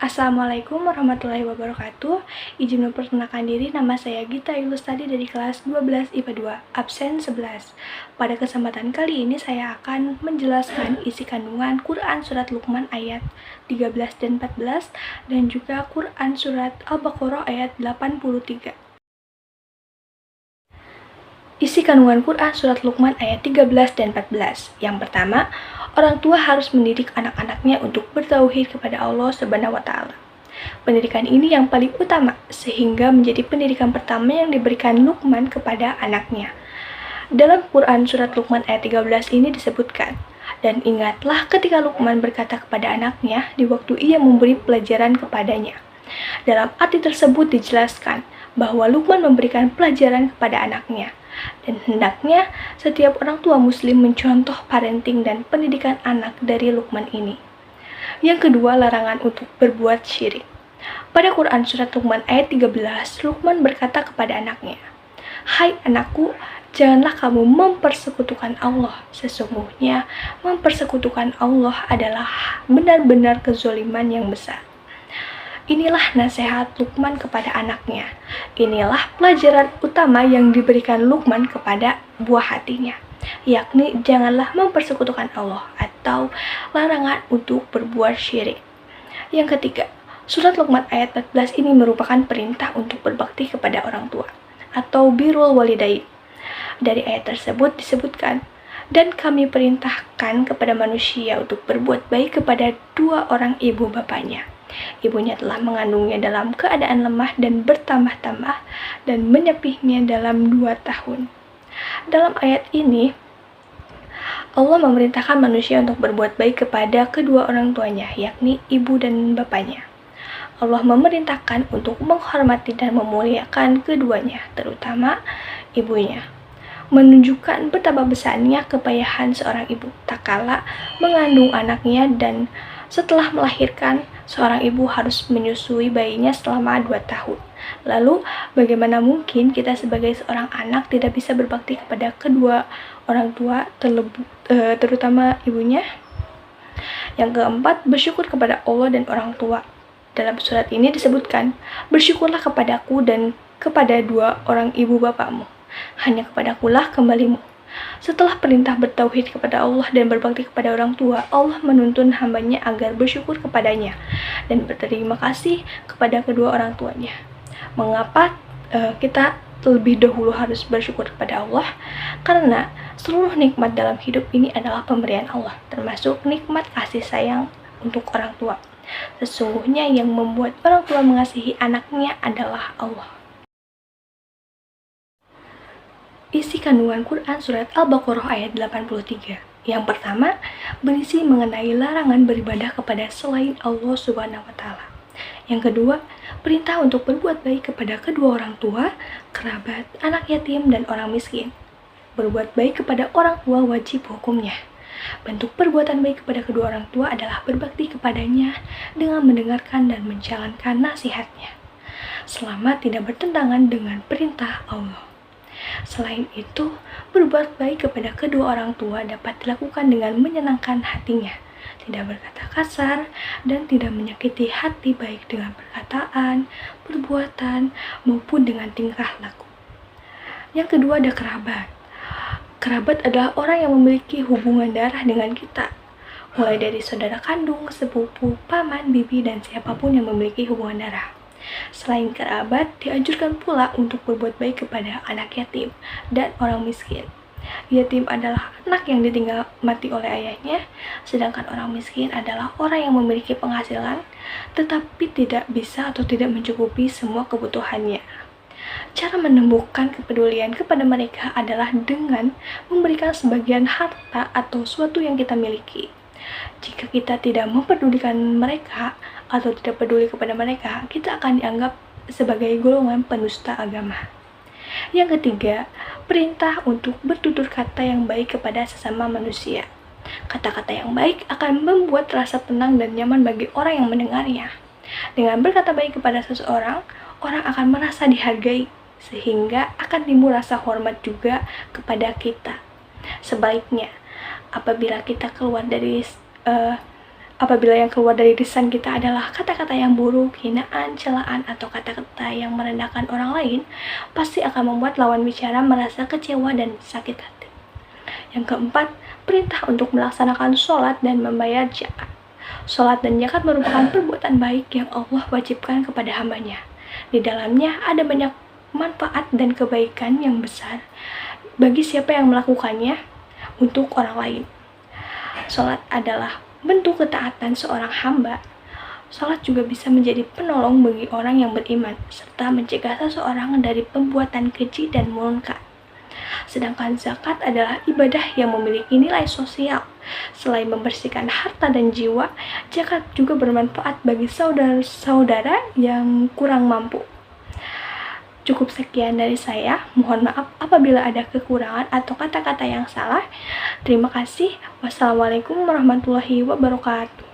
Assalamualaikum warahmatullahi wabarakatuh. Izin memperkenalkan diri, nama saya Gita Yulustadi dari kelas 12 IPA 2, absen 11. Pada kesempatan kali ini saya akan menjelaskan isi kandungan Quran Surat Luqman ayat 13 dan 14 dan juga Quran Surat Al-Baqarah ayat 83. Isi kandungan Quran Surat Luqman ayat 13 dan 14. Yang pertama, orang tua harus mendidik anak-anaknya untuk bertauhid kepada Allah Subhanahu wa Ta'ala. Pendidikan ini yang paling utama, sehingga menjadi pendidikan pertama yang diberikan Luqman kepada anaknya. Dalam Quran Surat Luqman ayat 13 ini disebutkan, dan ingatlah ketika Luqman berkata kepada anaknya di waktu ia memberi pelajaran kepadanya. Dalam arti tersebut dijelaskan bahwa Luqman memberikan pelajaran kepada anaknya. Dan hendaknya setiap orang tua muslim mencontoh parenting dan pendidikan anak dari Luqman ini. Yang kedua, larangan untuk berbuat syirik. Pada Quran Surat Luqman ayat 13, Luqman berkata kepada anaknya, "Hai anakku, janganlah kamu mempersekutukan Allah. Sesungguhnya mempersekutukan Allah adalah benar-benar kezaliman yang besar." Inilah nasihat Luqman kepada anaknya. Inilah pelajaran utama yang diberikan Luqman kepada buah hatinya, yakni janganlah mempersekutukan Allah atau larangan untuk berbuat syirik. Yang ketiga, surat Luqman ayat 14 ini merupakan perintah untuk berbakti kepada orang tua atau birrul walidain. Dari ayat tersebut disebutkan, dan kami perintahkan kepada manusia untuk berbuat baik kepada dua orang ibu bapaknya. Ibunya telah mengandungnya dalam keadaan lemah dan bertambah-tambah dan menyepihnya dalam 2 tahun. Dalam ayat ini, Allah memerintahkan manusia untuk berbuat baik kepada kedua orang tuanya, yakni ibu dan bapaknya. Allah memerintahkan untuk menghormati dan memuliakan keduanya, terutama ibunya. Menunjukkan betapa besarnya kepayahan seorang ibu tak kala mengandung anaknya, dan setelah melahirkan, seorang ibu harus menyusui bayinya selama 2 tahun. Lalu, bagaimana mungkin kita sebagai seorang anak tidak bisa berbakti kepada kedua orang tua, terutama ibunya? Yang keempat, bersyukur kepada Allah dan orang tua. Dalam surat ini disebutkan, bersyukurlah kepadaku dan kepada dua orang ibu bapakmu. Hanya kepadakulah kembalimu. Setelah perintah bertauhid kepada Allah dan berbakti kepada orang tua, Allah menuntun hambanya agar bersyukur kepadanya dan berterima kasih kepada kedua orang tuanya. Mengapa kita lebih dahulu harus bersyukur kepada Allah? Karena seluruh nikmat dalam hidup ini adalah pemberian Allah, termasuk nikmat kasih sayang untuk orang tua. Sesungguhnya yang membuat orang tua mengasihi anaknya adalah Allah. Isi kandungan Quran Surat Al-Baqarah ayat 83. Yang pertama, berisi mengenai larangan beribadah kepada selain Allah Subhanahu wa Ta'ala. Yang kedua, perintah untuk berbuat baik kepada kedua orang tua, kerabat, anak yatim, dan orang miskin. Berbuat baik kepada orang tua wajib hukumnya. Bentuk perbuatan baik kepada kedua orang tua adalah berbakti kepadanya dengan mendengarkan dan menjalankan nasihatnya, selama tidak bertentangan dengan perintah Allah. Selain itu, berbuat baik kepada kedua orang tua dapat dilakukan dengan menyenangkan hatinya, tidak berkata kasar, dan tidak menyakiti hati baik dengan perkataan, perbuatan, maupun dengan tingkah laku. Yang kedua ada kerabat. Kerabat adalah orang yang memiliki hubungan darah dengan kita, mulai dari saudara kandung, sepupu, paman, bibi, dan siapapun yang memiliki hubungan darah. Selain kerabat, dianjurkan pula untuk berbuat baik kepada anak yatim dan orang miskin. Yatim adalah anak yang ditinggal mati oleh ayahnya, sedangkan orang miskin adalah orang yang memiliki penghasilan tetapi tidak bisa atau tidak mencukupi semua kebutuhannya. Cara menumbuhkan kepedulian kepada mereka adalah dengan memberikan sebagian harta atau sesuatu yang kita miliki. Jika kita tidak mempedulikan mereka atau tidak peduli kepada mereka, kita akan dianggap sebagai golongan penusta agama. Yang ketiga, perintah untuk bertutur kata yang baik kepada sesama manusia. Kata-kata yang baik akan membuat rasa tenang dan nyaman bagi orang yang mendengarnya. Dengan berkata baik kepada seseorang, orang akan merasa dihargai, sehingga akan timbul rasa hormat juga kepada kita. Sebaliknya, apabila kita keluar dari Apabila yang keluar dari lisan kita adalah kata-kata yang buruk, hinaan, celaan, atau kata-kata yang merendahkan orang lain, pasti akan membuat lawan bicara merasa kecewa dan sakit hati. Yang keempat, perintah untuk melaksanakan sholat dan membayar zakat. Sholat dan zakat merupakan perbuatan baik yang Allah wajibkan kepada hambanya. Di dalamnya ada banyak manfaat dan kebaikan yang besar bagi siapa yang melakukannya untuk orang lain. Sholat adalah bentuk ketaatan seorang hamba. Sholat juga bisa menjadi penolong bagi orang yang beriman, serta mencegah seseorang dari perbuatan keji dan munkar. Sedangkan zakat adalah ibadah yang memiliki nilai sosial. Selain membersihkan harta dan jiwa, zakat juga bermanfaat bagi saudara-saudara yang kurang mampu. Cukup sekian dari saya. Mohon maaf apabila ada kekurangan atau kata-kata yang salah. Terima kasih. Wassalamualaikum warahmatullahi wabarakatuh.